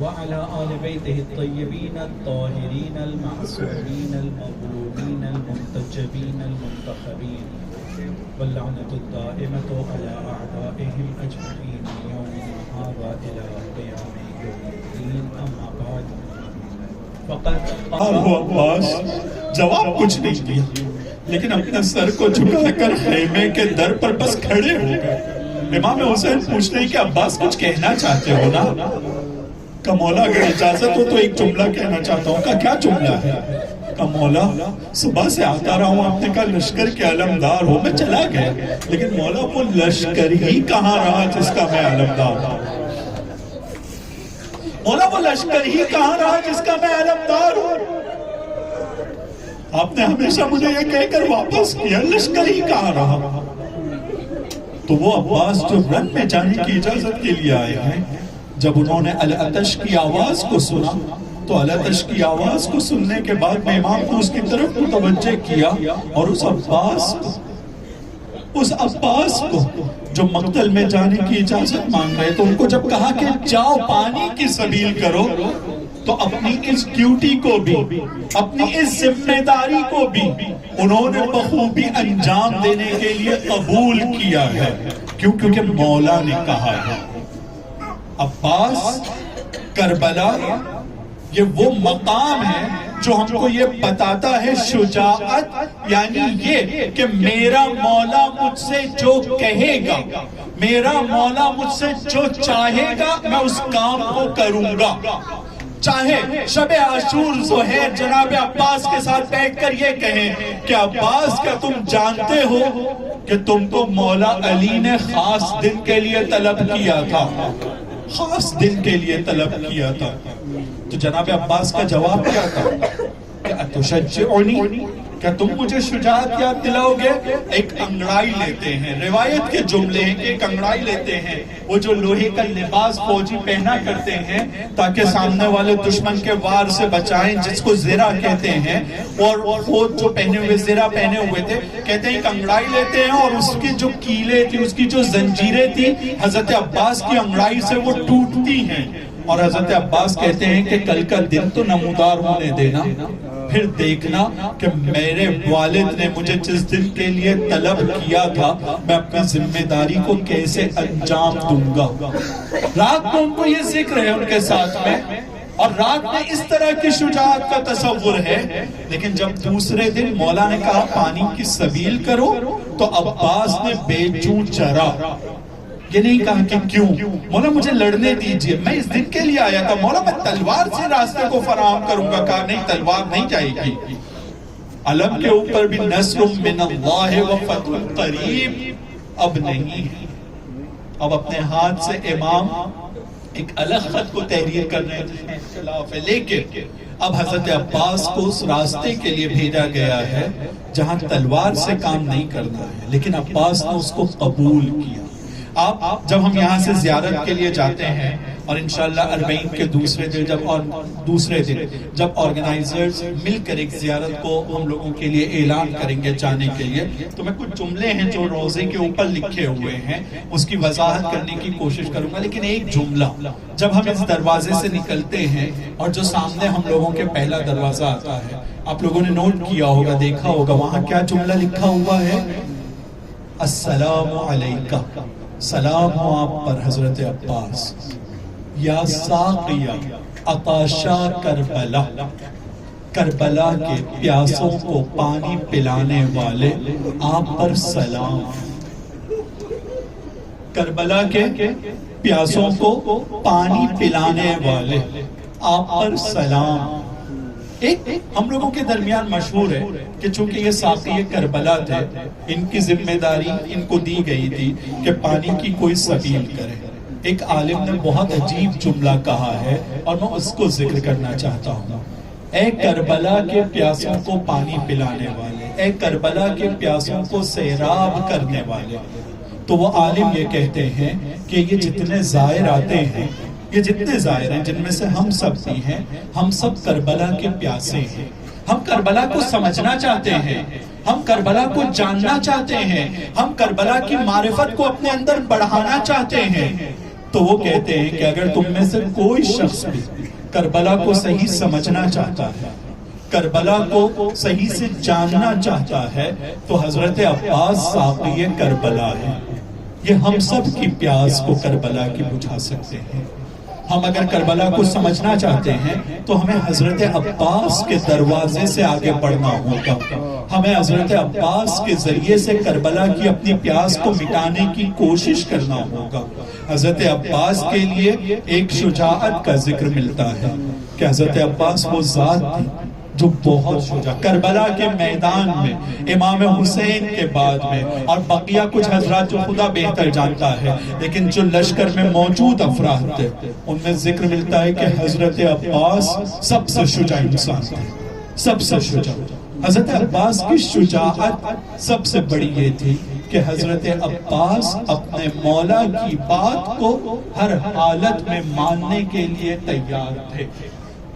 وعلى آل بيته الطيبين الطاهرين المعصومين المظلومين المنتجبين المنتخبين واللعنة الدائمة على أعدائهم أجمعين من يومنا هذا إلى قيام يوم الدين أما بعد فقد عباس جواب کچھ نہیں دیا لیکن اپنے سر کو جھکا کر خیمے کے در پر بس کھڑے ہو گئے۔ امام حسین پوچھتے ہیں کہ عباس کچھ کہنا چاہتے ہو نا؟ کہ مولا اگر اجازت ہو تو ایک جملہ کہنا چاہتا ہوں۔ کہ کیا جملہ ہے؟ کہ مولا صبح سے آتا رہا ہوں، آپ نے کہا لشکر کے علمدار ہو، میں چلا گیا، لیکن مولا وہ لشکر ہی کہاں رہا جس کا میں علمدار ہوں؟ مولا وہ لشکر ہی کہاں رہا جس کا میں علمدار ہوں؟ آپ نے ہمیشہ مجھے یہ کہہ کر واپس کیا لشکر ہی کہاں رہا؟ تو وہ عباس جو رن میں جانے کی اجازت کے لیے آئے ہیں، جب انہوں نے العطش کی آواز کو سنا تو العطش کی آواز کو سننے کے بعد میں امام کو اس کی طرف متوجہ کیا اور اس عباس کو جو مقتل میں جانے کی اجازت مانگ رہے تو ان کو جب کہا کہ جاؤ پانی کی سبیل کرو تو اپنی اس ڈیوٹی کو بھی، اپنی اس ذمہ داری کو بھی انہوں نے بخوبی انجام دینے کے لیے قبول کیا ہے، کیونکہ مولا نے کہا ہے۔ عباس کربلا یہ وہ مقام ہے جو ہم کو یہ بتاتا ہے شجاعت، یعنی یہ کہ میرا مولا مجھ سے جو کہے گا، میرا مولا مجھ سے جو چاہے گا میں اس کام کو کروں گا۔ چاہے شب عاشور زہیر جناب عباس کے ساتھ بیٹھ کر یہ کہیں کہ عباس کیا تم جانتے ہو کہ تم کو مولا علی نے خاص دن کے لیے طلب کیا تھا، خاص دن کے لیے طلب کیا تھا۔ تو جناب عباس کا جواب کیا تھا کہ اتشجعنی، کیا تم مجھے شجاعت یاد دلاؤ گے؟ ایک انگڑائی لیتے ہیں، روایت کے جملے ہیں کہ ایک انگڑائی لیتے ہیں، وہ جو لوہے کا لباس فوجی پہنا کرتے ہیں تاکہ سامنے والے دشمن کے وار سے بچائیں، جس کو زرہ کہتے ہیں، اور فوج جو پہنے ہوئے زرہ پہنے ہوئے تھے، کہتے ہیں ایک انگڑائی لیتے ہیں اور اس کی جو کیلیں تھی، اس کی جو زنجیریں تھی حضرت عباس کی انگڑائی سے وہ ٹوٹتی ہیں، اور حضرت عباس کہتے ہیں کہ کل کا دن تو نمودار ہونے دینا، پھر دیکھنا کہ میرے والد نے مجھے جس دن کے لیے طلب کیا تھا میں اپنی ذمہ داری کو کیسے انجام دوں گا۔ رات کو ان کو یہ ذکر ہے ان کے ساتھ میں، اور رات میں اس طرح کی شجاعت کا تصور ہے، لیکن جب دوسرے دن مولا نے کہا پانی کی سبیل کرو تو عباس نے بے چوں چرا، یہ نہیں کہا کہ کیوں مولا مجھے لڑنے دیجئے، میں اس دن کے لیے آیا تھا، مولا میں تلوار سے راستے کو فراہم کروں گا، کہا نہیں تلوار نہیں جائے گی۔ علم کے اوپر بھی نصر من اللہ و فتح قریب اب نہیں ہے۔ اب اپنے ہاتھ سے امام ایک الگ خط کو تحریر کرنے میں اختلاف ہے، لیکن اب حضرت عباس کو اس راستے کے لیے بھیجا گیا ہے جہاں تلوار سے کام نہیں کرنا ہے، لیکن عباس نے اس کو قبول کیا۔ آپ جب ہم یہاں سے زیارت کے لیے جاتے ہیں اور انشاءاللہ اربعین کے دوسرے دن جب آرگنائزرز مل کر ایک زیارت کو ہم لوگوں کے لیے اعلان کریں گے جانے کے لیے، تو میں کچھ جملے ہیں جو روزے کے اوپر لکھے ہوئے ہیں اس کی وضاحت کرنے کی کوشش کروں گا، لیکن ایک جملہ جب ہم اس دروازے سے نکلتے ہیں اور جو سامنے ہم لوگوں کے پہلا دروازہ آتا ہے، آپ لوگوں نے نوٹ کیا ہوگا، دیکھا ہوگا، وہاں کیا جملہ لکھا ہوا ہے؟ السلام علیکہ، سلام ہو آپ پر حضرت عباس۔ یا ساقیہ عطاشا کربلا، کربلا کے پیاسوں کو پانی پلانے والے آپ پر سلام، کربلا کے پیاسوں کو پانی پلانے والے آپ پر سلام۔ ایک ہم لوگوں کے درمیان مشہور ہے کہ چونکہ یہ ساقی کربلا تھے، ان کی ذمہ داری ان کو دی گئی تھی کہ پانی کی کوئی سبیل کرے۔ ایک عالم نے بہت عجیب جملہ کہا ہے اور میں اس کو ذکر کرنا چاہتا ہوں۔ اے کربلا کے پیاسوں کو پانی پلانے والے، اے کربلا کے پیاسوں کو سیراب کرنے والے۔ تو وہ عالم یہ کہتے ہیں کہ یہ جتنے زائر آتے ہیں، یہ جتنے زائر ہیں جن میں سے ہم سب بھی ہیں، ہم سب کربلا کے پیاسے ہیں۔ ہم کربلا کو سمجھنا چاہتے ہیں، ہم کربلا کو جاننا چاہتے ہیں، ہم کربلا کی معرفت کو اپنے اندر بڑھانا چاہتے ہیں۔ تو وہ کہتے ہیں کہ اگر تم میں سے کوئی شخص بھی کربلا کو صحیح سمجھنا چاہتا ہے، کربلا کو صحیح سے جاننا چاہتا ہے، تو حضرت عباس ساقی کربلا ہے۔ یہ ہم سب کی پیاس کو کربلا کی بجھا سکتے ہیں۔ ہم اگر کربلا کو سمجھنا چاہتے ہیں تو ہمیں حضرت عباس کے دروازے سے آگے بڑھنا ہوگا۔ ہمیں حضرت عباس کے ذریعے سے کربلا کی اپنی پیاس کو مٹانے کی کوشش کرنا ہوگا۔ حضرت عباس کے لیے ایک شجاعت کا ذکر ملتا ہے کہ حضرت عباس وہ ذات تھی جو بہت شجاع، کربلا کے میدان میں امام حسین کے بعد میں، اور بقیہ کچھ حضرات جو خدا بہتر جانتا ہے، لیکن جو لشکر میں موجود افراد تھے ان میں ذکر ملتا ہے کہ حضرت عباس سب سے شجاع انسان تھے، سب سے شجاع۔ حضرت عباس کی شجاعت سب سے بڑی یہ تھی کہ حضرت عباس اپنے مولا کی بات کو ہر حالت میں ماننے کے لیے تیار تھے،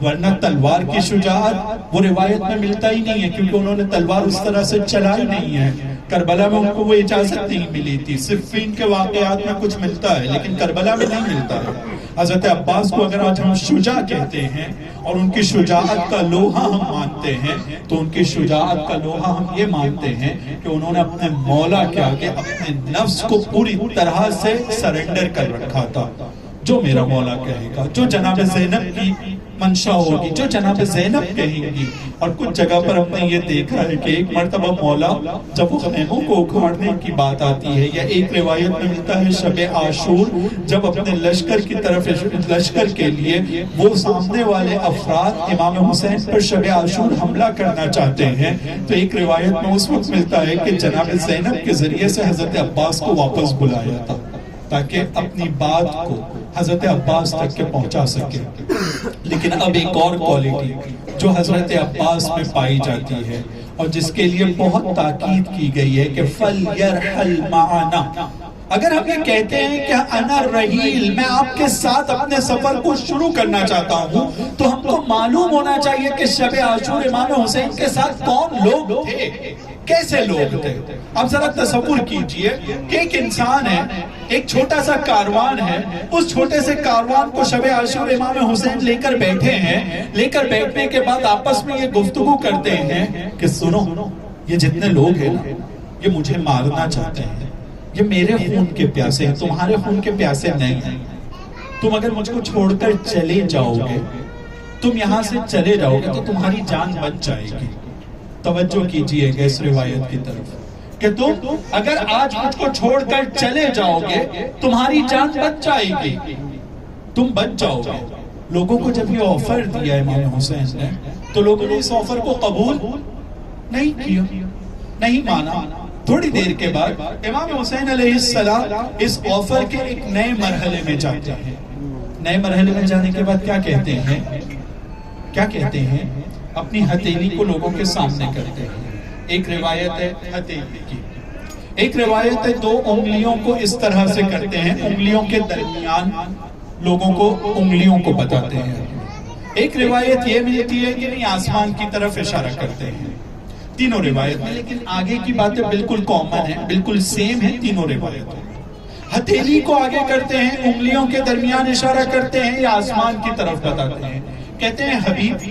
ورنہ تلوار کی شجاعت وہ روایت میں ملتا ہی نہیں ہے، کیونکہ انہوں نے تلوار اس طرح سے چلائی نہیں ہے۔ کربلا میں ان کو وہ اجازت نہیں ملی تھی، صفین کے واقعات میں کچھ ملتا ہے لیکن کربلا میں نہیں ملتا ہے۔ حضرت عباس کو اگر آج ہم شجاع کہتے ہیں اور ان کی شجاعت کا لوہا ہم مانتے ہیں، تو ان کی شجاعت کا لوہا ہم یہ مانتے ہیں کہ انہوں نے اپنے مولا کے آگے اپنے نفس کو پوری طرح سے سرنڈر کر رکھا تھا۔ جو میرا مولا کہے گا، جو جناب زینب کی منشا ہوگی، جو جناب زینب کہیں گی۔ اور کچھ جگہ پر ہم نے یہ دیکھا ہے کہ ایک مرتبہ مولا جب وہ خیموں کو اکھاڑنے کی بات آتی ہے، یا ایک روایت میں ملتا ہے شب عاشور جب اپنے لشکر کی طرف، لشکر کے لیے وہ سامنے والے افراد امام حسین پر شب عاشور حملہ کرنا چاہتے ہیں، تو ایک روایت میں اس وقت ملتا ہے کہ جناب زینب کے ذریعے سے حضرت عباس کو واپس بلایا تھا تاکہ اپنی بات کو حضرت عباس تک کے پہنچا سکے۔ لیکن اب ایک اور کوالٹی جو حضرت عباس میں پائی جاتی ہے اور جس کے لیے بہت تاکید کی گئی ہے کہ فَلْيَرْحَلْ مَعَنَا، اگر ہم یہ کہتے ہیں کہ انا رحیل، میں آپ کے ساتھ اپنے سفر کو شروع کرنا چاہتا ہوں، تو ہم کو معلوم ہونا چاہیے کہ شب عاشور امام حسین کے ساتھ کون لوگ تھے، کیسے لوگ تھے۔ اب ذرا تصور کیجئے کہ ایک انسان ہے، ایک چھوٹا سا کاروان ہے، اس چھوٹے سے کاروان کو شب عاشور امام حسین لے کر بیٹھے ہیں، لے کر بیٹھنے کے بعد آپس میں یہ گفتگو کرتے ہیں کہ سنو، یہ جتنے لوگ ہیں نا، یہ مجھے مارنا چاہتے ہیں، یہ میرے خون کے پیاسے ہیں، تمہارے خون کے پیاسے نہیں ہیں۔ تم اگر مجھ کو چھوڑ کر چلے جاؤ گے، تم یہاں سے چلے جاؤ گے تو تمہاری جان بچ جائے گی۔ توجہ کیجئے گا اس روایت کی طرف کہ تم اگر آج مجھ کو چھوڑ کر چلے جاؤ گے تمہاری جان بچ جائے گی، تم بچ جاؤ گے۔ لوگوں کو جب یہ آفر دیا امام حسین نے تو لوگوں نے اس آفر کو قبول نہیں کیا، نہیں مانا۔ تھوڑی دیر کے بعد امام حسین علیہ السلام اس آفر کے ایک نئے مرحلے میں جاتے ہیں۔ نئے مرحلے میں جانے کے بعد کیا کہتے ہیں؟ کیا کہتے ہیں؟ اپنی ہتھیلی کو لوگوں کے سامنے کرتے ہیں۔ ایک روایت ہے ہتھیلی کی، ایک روایت ہے دو انگلیوں کو اس طرح سے کرتے ہیں، انگلیوں کے درمیان لوگوں کو انگلیوں کو بتاتے ہیں۔ ایک روایت یہ ملتی ہے کہ نہیں آسمان کی طرف اشارہ کرتے ہیں، تینوں روایت میں، لیکن آگے کی باتیں بالکل کامن ہیں، بالکل سیم ہیں تینوں روایتوں۔ ہتھیلی کو آگے کرتے ہیں، انگلیوں کے درمیان اشارہ کرتے ہیں یا آسمان کی طرف بتاتے ہیں، کہتے ہیں حبیب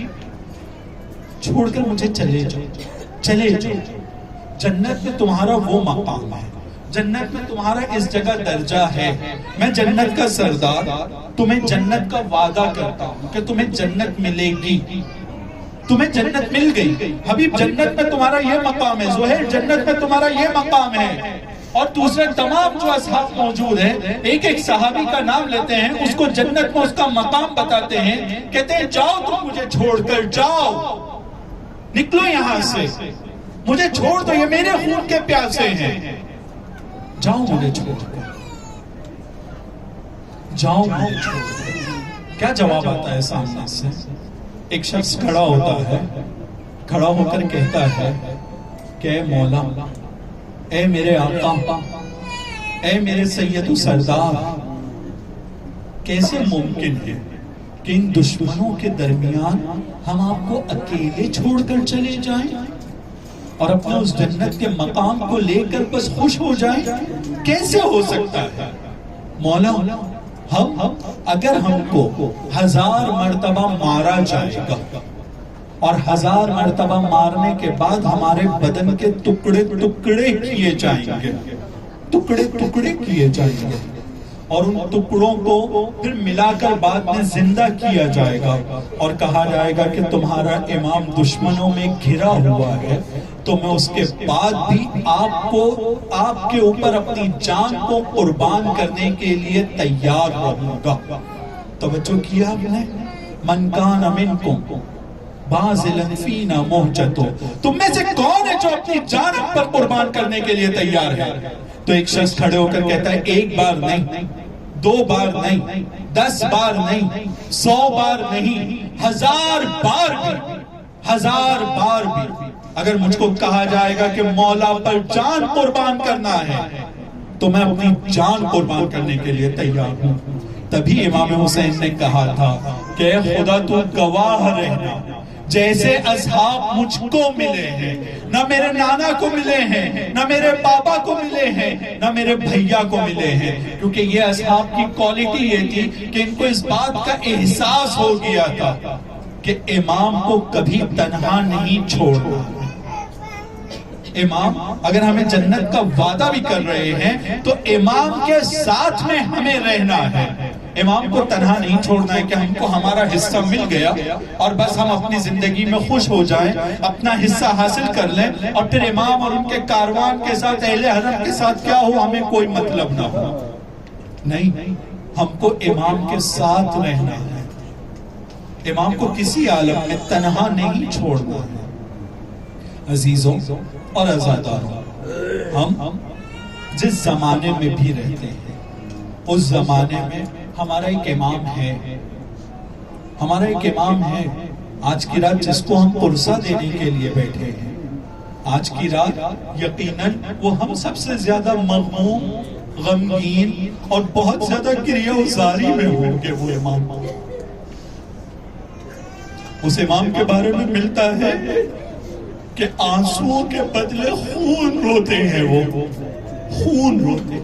چھوڑ کر مجھے چلے جاؤ، چلے جاؤ، جنت میں تمہارا وہ مقام ہے، جنت میں تمہارا اس جگہ درجہ ہے، میں جنت کا سردار تمہیں جنت کا وعدہ کرتا ہوں کہ تمہیں جنت ملے گی، تمہیں جنت مل گئی حبیب، جنت میں تمہارا یہ مقام ہے، زہیر جنت میں تمہارا یہ مقام ہے۔ اور دوسرے تمام جو اصحاب موجود ہیں ایک ایک صحابی کا نام لیتے ہیں، اس کو جنت میں اس کا مقام بتاتے ہیں، کہتے ہیں جاؤ تم مجھے چھوڑ کر، جاؤ نکلو یہاں سے، مجھے چھوڑ دو، یہ میرے خون کے پیاسے ہیں، جاؤ مجھے چھوڑ کر، جاؤ مجھے چھوڑ کر۔ کیا جواب آتا ہے سامنے سے؟ ایک شخص کھڑا ہوتا ہے، کھڑا ہو کر کہتا ہے کہ اے مولا، اے میرے آقا، اے میرے سید و سردار، کیسے ممکن ہے کہ ان دشمنوں کے درمیان ہم آپ کو اکیلے چھوڑ کر چلے جائیں اور اپنے اس جنت کے مقام کو لے کر بس خوش ہو جائیں؟ کیسے ہو سکتا ہے؟ مولا، اگر ہم کو 1000 مرتبہ مارا جائے گا اور 1000 مرتبہ مارنے کے بعد ہمارے بدن کے ٹکڑے ٹکڑے کیے جائیں گے، ٹکڑے ٹکڑے کیے جائیں گے، اور ان ٹکڑوں کو پھر ملا کر بعد میں زندہ کیا جائے گا اور کہا جائے گا کہ تمہارا امام دشمنوں میں گھرا ہوا ہے، تو میں اس کے بعد بھی آپ کے اوپر اپنی جان کو قربان کرنے کے لیے تیار رہوں گا۔ توجہ کیا آپ نے؟ من کان منکم باذلاً فینا مہجتو، تم میں سے کون ہے جو اپنی جان پر قربان کرنے کے لیے تیار ہے؟ تو ایک شخص کھڑے ہو کر کہتا ہے 1 بار نہیں، 2 بار نہیں، 10 بار نہیں، 100 بار نہیں، 1000 بار بھی، 1000 بار بھی اگر مجھ کو کہا جائے گا کہ مولا پر جان قربان کرنا ہے تو میں اپنی جان قربان کرنے کے لیے تیار ہوں۔ تبھی امام حسین نے کہا تھا کہ اے خدا تو گواہ رہنا، جیسے اصحاب مجھ کو ملے ہیں، نہ میرے نانا کو ملے ہیں، نہ میرے پاپا کو ملے ہیں، نہ میرے بھیا کو ملے ہیں، کیونکہ یہ اصحاب کی کوالٹی یہ تھی کہ ان کو اس بات کا احساس ہو گیا تھا کہ امام کو کبھی تنہا نہیں چھوڑنا۔ امام اگر ہمیں جنت کا وعدہ بھی کر رہے ہیں تو امام کے ساتھ میں ہمیں رہنا ہے، امام کو تنہا نہیں چھوڑنا ہے کہ ہم کو ہمارا حصہ مل گیا اور بس ہم اپنی زندگی میں خوش ہو جائیں، اپنا حصہ حاصل کر لیں اور پھر امام اور ان کے کاروان کے ساتھ، اہل حرم کے ساتھ کیا ہو ہمیں کوئی مطلب نہ ہو۔ نہیں، ہم کو امام کے ساتھ رہنا ہے، امام کو کسی عالم میں تنہا نہیں چھوڑنا ہے۔ عزیزوں اور عزاداروں، ہم جس زمانے میں بھی رہتے ہیں اس زمانے میں ہمارا ایک امام ہے، ہمارا ایک امام ہے۔ آج کی رات جس کو ہم پرسہ دینے کے لیے بیٹھے ہیں، آج کی رات یقیناً وہ ہم سب سے زیادہ مغموم، غمگین اور بہت زیادہ گریہ وزاری میں ہوں گے۔ وہ امام، اس امام کے بارے میں ملتا ہے کہ آنسوؤں کے بدلے خون روتے ہیں، وہ خون روتے۔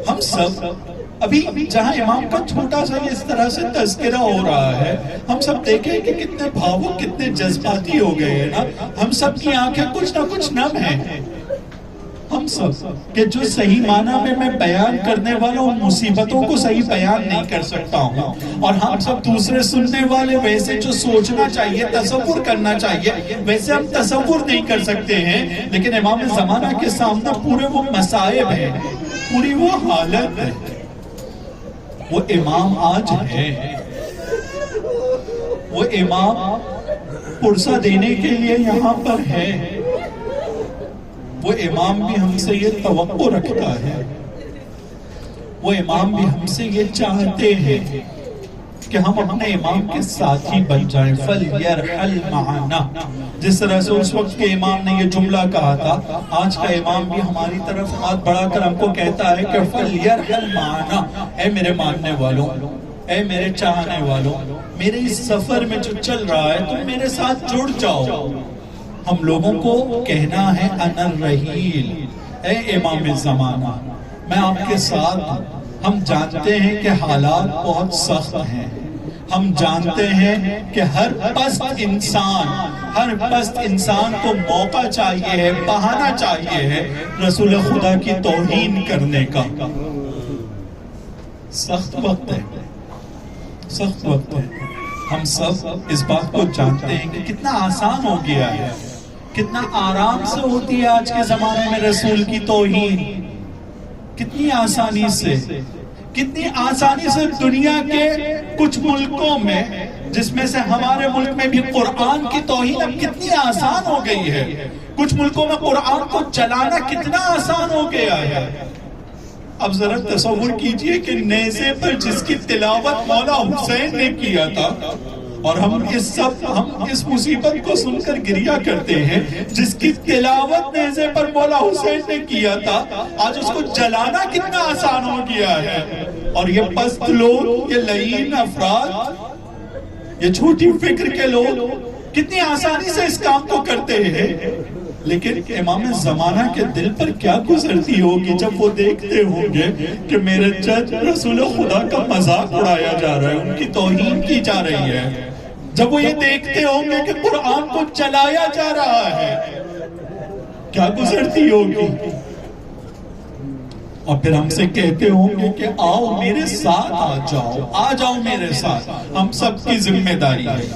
ہم سب ابھی جہاں امام کا چھوٹا سا اس طرح سے تذکرہ ہو رہا ہے، ہم سب دیکھیں کہ کتنے بھاوک، کتنے جذباتی ہو گئے ہیں نا، ہم سب کی آنکھیں کچھ نہ کچھ نم ہیں۔ ہم سب کہ جو صحیح معنی میں بیان کرنے والا ان مصیبتوں کو صحیح بیان نہیں کر سکتا ہوں، اور ہم سب دوسرے سننے والے ویسے جو سوچنا چاہیے، تصور کرنا چاہیے، ویسے ہم تصور نہیں کر سکتے ہیں۔ لیکن امام زمانہ کے سامنے پورے وہ مصائب ہیں، پوری وہ حالت ہے۔ وہ امام آج ہے، وہ امام پرسہ دینے کے لیے یہاں پر ہے۔ وہ امام بھی ہم سے یہ توقع رکھتا ہے، وہ امام بھی ہم سے یہ چاہتے ہیں کہ ہم اپنے امام کے ساتھی بن جائیں۔ فَلْيَرْحَلْ مَعَنَا، جس طرح سے اس وقت کے امام نے یہ جملہ کہا تھا، آج کا امام بھی ہماری طرف ہاتھ بڑھا کر ہم کو کہتا ہے کہ فَلْيَرْحَلْ مَعَنَا، اے میرے ماننے والوں، اے میرے چاہنے والوں، میرے اس سفر میں جو چل رہا ہے تم میرے ساتھ جڑ جاؤ۔ ہم لوگوں کو کہنا ہے انا الرحیل، اے امام زمانہ میں آپ کے ساتھ ہوں۔ ہم جانتے ہیں کہ حالات بہت سخت ہیں، ہم جانتے ہیں کہ ہر پست انسان کو موقع چاہیے ہے، بہانہ چاہیے ہے رسول خدا کی توہین کرنے کا۔ سخت وقت ہے، سخت وقت ہے۔ ہم سب اس بات کو جانتے ہیں کہ کتنا آسان ہو گیا ہے، کتنا آرام سے ہوتی ہے آج کے زمانے میں رسول کی توہین، کتنی آسانی سے دنیا کے کچھ ملکوں میں، جس میں سے ہمارے ملک میں بھی قرآن کی توہین اب کتنی آسان ہو گئی ہے۔ کچھ ملکوں میں قرآن کو چلانا کتنا آسان ہو گیا ہے۔ اب ذرا تصور کیجئے کہ نیزے پر جس کی تلاوت مولا حسین نے کیا تھا، اور ہم اس مصیبت کو سن کر گریہ کرتے ہیں، جس کی تلاوت نیزے پر مولا حسین نے کیا تھا، آج اس کو جلانا کتنا آسان ہو گیا ہے۔ اور یہ پست لوگ، یہ لعین افراد، یہ چھوٹی فکر کے لوگ کتنی آسانی سے اس کام کو کرتے ہیں۔ لیکن امام زمانہ کے دل پر کیا گزرتی ہوگی جب وہ دیکھتے ہوں گے کہ میرے جج رسول خدا کا مذاق اڑایا جا رہا ہے، ان کی توہین کی جا رہی ہے، جب وہ یہ دیکھتے ہوں گے کہ قرآن کو چلایا جا رہا ہے، کیا گزرتی ہوگی۔ اور پھر ہم سے کہتے ہوں گے کہ آؤ میرے ساتھ آ جاؤ میرے ساتھ۔ ہم سب کی ذمہ داری ہے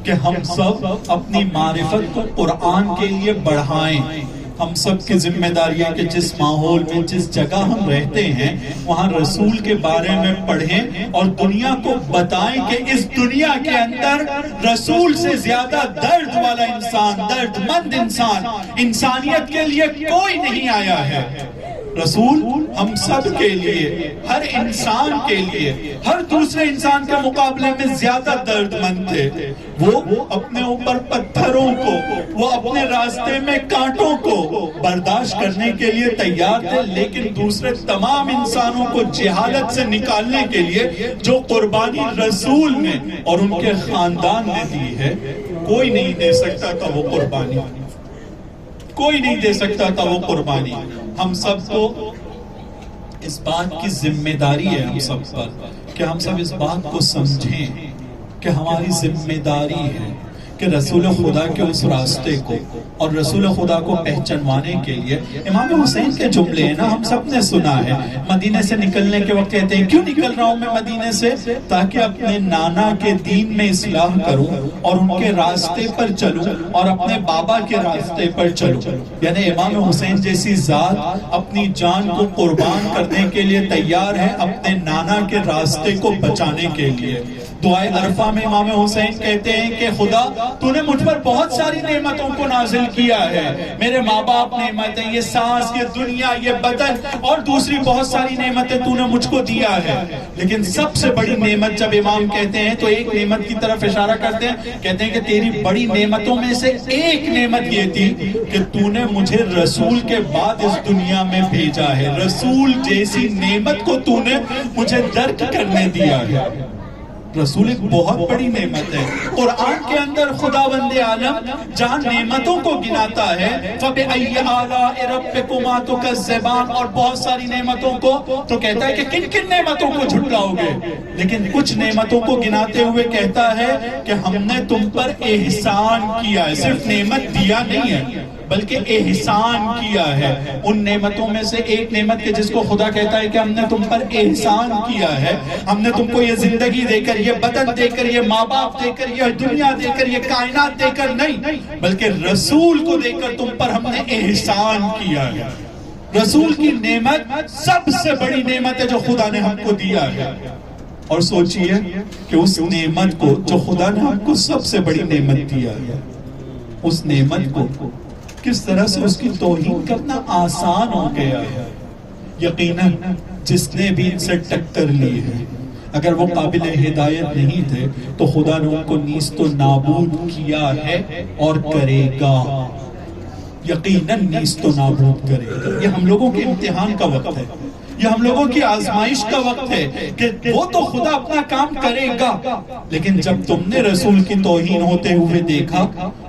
کہ ہم سب اپنی معرفت کو قرآن کے لیے بڑھائیں۔ ہم سب کی ذمہ داری ہے کہ جس ماحول میں، جس جگہ ہم رہتے ہیں، وہاں رسول کے بارے میں پڑھیں اور دنیا کو بتائیں کہ اس دنیا کے اندر رسول سے زیادہ درد والا انسان، درد مند انسان انسانیت کے لیے کوئی نہیں آیا ہے۔ رسول ہم سب کے لیے، ہر انسان کے لیے، ہر دوسرے انسان کے مقابلے میں زیادہ درد مند تھے۔ وہ اپنے اوپر پتھروں کو، وہ اپنے راستے میں کانٹوں کو برداشت کرنے کے لیے تیار تھے، لیکن دوسرے تمام انسانوں کو جہالت سے نکالنے کے لیے جو قربانی رسول نے اور ان کے خاندان نے دی ہے، کوئی نہیں دے سکتا تھا وہ قربانی، کوئی نہیں دے سکتا تھا وہ قربانی۔ ہم سب کو اس بات کی ذمہ داری ہے، ہم سب پر، کہ ہم سب اس بات کو سمجھیں کہ ہماری ذمہ داری ہے کہ رسول خدا کے اس راستے کو اور رسول خدا کو پہچانوانے کے لیے امام حسین کے جملے ہیں نا، ہم سب نے سنا ہے۔ مدینے سے نکلنے کے وقت کہتے ہیں کیوں نکل رہا ہوں میں مدینے سے؟ تاکہ اپنے نانا کے دین میں اصلاح کروں اور ان کے راستے پر چلوں اور اپنے بابا کے راستے پر چلوں۔ یعنی امام حسین جیسی ذات اپنی جان کو قربان کرنے کے لیے تیار ہے اپنے نانا کے راستے کو بچانے کے لیے۔ دعائے عرفہ میں امام حسین کہتے ہیں کہ خدا تو نے مجھ پر بہت ساری نعمتوں کو نازل کیا ہے، میرے ماں باپ نعمتیں، یہ سانس، یہ دنیا، یہ بدن اور دوسری بہت ساری نعمتیں تو نے مجھ کو دیا ہے، لیکن سب سے بڑی نعمت جب امام کہتے ہیں تو ایک نعمت کی طرف اشارہ کرتے ہیں، کہتے ہیں کہ تیری بڑی نعمتوں میں سے ایک نعمت یہ تھی کہ تو نے مجھے رسول کے بعد اس دنیا میں بھیجا ہے، رسول جیسی نعمت کو تو نے مجھے درک کرنے دیا ہے۔ رسول ایک بہت بڑی نعمت ہے۔ قرآن کے اندر خداوند عالم جہاں نعمتوں کو گناتا ہے فَبِأَيِّ آلَاءِ رَبِّكُمَا تُكَذِّبَانِ، اور بہت ساری نعمتوں کو تو کہتا ہے کہ کن کن نعمتوں کو جھٹلاؤ گے، لیکن کچھ نعمتوں کو گناتے ہوئے کہتا ہے کہ ہم نے تم پر احسان کیا ہے، صرف نعمت دیا نہیں ہے بلکہ احسان کیا ہے۔ ان نعمتوں میں سے ایک نعمت کے جس کو خدا کہتا ہے کہ ہم نے تم پر احسان کیا ہے، ہم نے تم کو یہ زندگی دے کر، یہ بدن دے کر، یہ ماں باپ دے کر، یہ دنیا دے کر، یہ کائنات دے کر نہیں، بلکہ رسول کو دے کر تم پر ہم نے احسان کیا ہے۔ رسول کی نعمت سب سے بڑی نعمت ہے جو خدا نے ہم کو دیا ہے۔ اور سوچئے کہ اس نعمت کو جو خدا نے ہم کو سب سے بڑی نعمت دیا ہے، اس نعمت کو کس طرح سے اس کی توہین کرنا آسان ہو گیا ہے۔ یقیناً جس نے بھی ان سے ٹکر لی ہے، اگر وہ قابل ہدایت نہیں تھے تو خدا نے ان کو نیست و نابود کیا ہے اور کرے گا، یقیناً نیست و نابود کرے گا۔ یہ ہم لوگوں کے امتحان کا وقت ہے، یہ ہم لوگوں کی آزمائش کا وقت ہے کہ وہ تو خدا اپنا کام کرے گا، لیکن جب تم نے رسول کی توہین ہوتے ہوئے دیکھا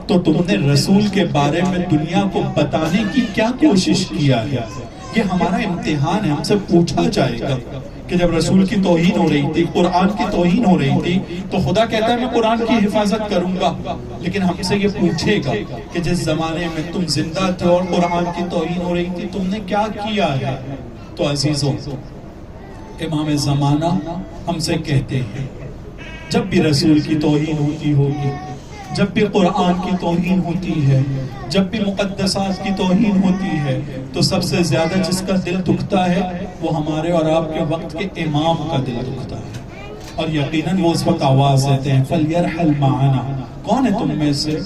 تو تم نے رسول کے بارے میں دنیا کو بتانے کی کیا کوشش کیا ہے؟ یہ ہمارا امتحان ہے، ہم سے پوچھا جائے گا کہ جب رسول کی توہین ہو رہی تھی، قرآن کی توہین ہو رہی تھی، تو خدا کہتا ہے میں قرآن کی حفاظت کروں گا، لیکن ہم سے یہ پوچھے گا کہ جس زمانے میں تم زندہ تھے اور قرآن کی توہین ہو رہی تھی تم نے کیا کیا ہے؟ تو عزیزوں، امام زمانہ ہم سے کہتے ہیں جب بھی رسول کی توہین ہوتی ہوگی، جب بھی قرآن کی توہین ہوتی ہے، جب بھی مقدسات کی توہین ہوتی ہے، تو سب سے زیادہ جس کا دل دکھتا ہے وہ ہمارے اور آپ کے وقت کے امام کا دل دکھتا ہے، اور یقیناً وہ اس وقت آواز دیتے ہیں فَلْيَرْحَلْ مَعَنَا، کون ہے تم میں سے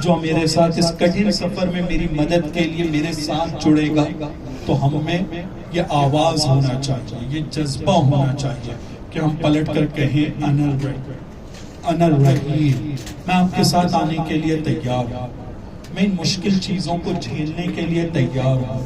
جو میرے ساتھ اس کٹھن سفر میں میری مدد کے لیے میرے ساتھ جڑے گا؟ تو ہم میں یہ آواز ہونا چاہیے، یہ جذبہ ہونا چاہیے کہ ہم پلٹ کر کہیں انا الرحیم، میں آپ کے ساتھ آنے کے لیے تیار ہوں، میں ان مشکل چیزوں کو جھیلنے کے لیے تیار ہوں،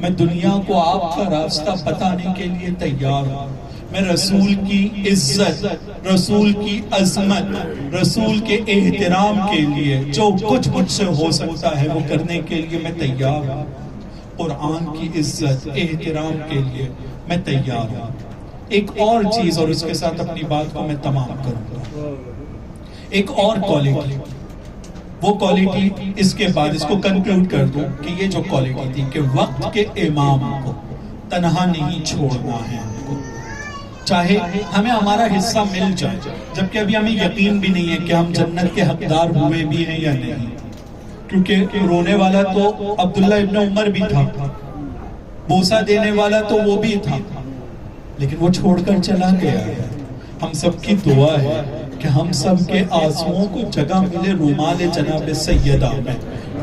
میں دنیا کو آپ کا راستہ بتانے کے لیے تیار ہوں، میں رسول کی عزت، رسول کی عظمت، رسول کے احترام کے لیے جو کچھ مجھ سے ہو سکتا ہے وہ کرنے کے لیے میں تیار ہوں، قرآن کی عزت احترام کے لیے میں تیار ہوں۔ ایک اور چیز، اور اس کے ساتھ اپنی بات کو میں تمام کروں گا، ایک اور کوالٹی، وہ کوالٹی اس کے بعد اس کو کنکلوڈ کر دوں کہ یہ جو کوالٹی تھی کہ وقت کے امام کو تنہا نہیں چھوڑنا ہے ہم کو، چاہے ہمیں ہمارا حصہ مل جائے، جبکہ ابھی ہمیں یقین بھی نہیں ہے کہ ہم جنت کے حقدار ہوئے بھی ہیں یا نہیں، کیونکہ رونے والا تو عبداللہ ابن عمر بھی تھا، بوسہ دینے والا تو وہ بھی تھا، لیکن وہ چھوڑ کر چلا گیا ہے۔ ہم سب کی دعا ہے کہ ہم سب کے آنسوؤں کو جگہ ملے رومال جناب سیدہ میں،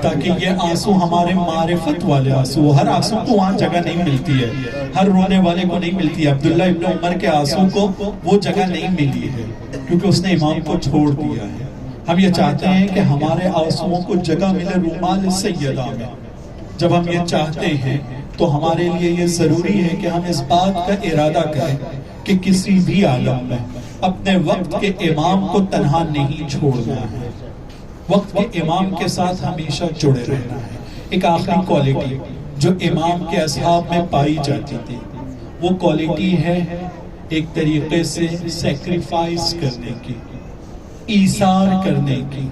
تاکہ یہ آنسو ہمارے معرفت والے آنسو، ہر آنسو کو وہاں جگہ نہیں ملتی ہے، ہر رونے والے کو نہیں ملتی ہے، عبداللہ ابن عمر کے آنسو کو وہ جگہ نہیں ملی ہے کیونکہ اس نے امام کو چھوڑ دیا ہے۔ ہم یہ چاہتے ہیں کہ ہمارے آنسوؤں کو جگہ ملے رومال سیدہ میں۔ جب ہم یہ چاہتے ہیں تو ہمارے لیے یہ ضروری ہے کہ ہم اس بات کا ارادہ کریں کہ کسی بھی عالم میں اپنے وقت کے امام کو تنہا نہیں چھوڑنا ہے، وقت کے امام کے ساتھ ہمیشہ جڑے رہنا ہے۔ ایک آخری کوالٹی جو امام کے اصحاب میں پائی جاتی تھی، وہ کوالٹی ہے ایک طریقے سے سیکریفائس کرنے کی، ایثار کرنے کی۔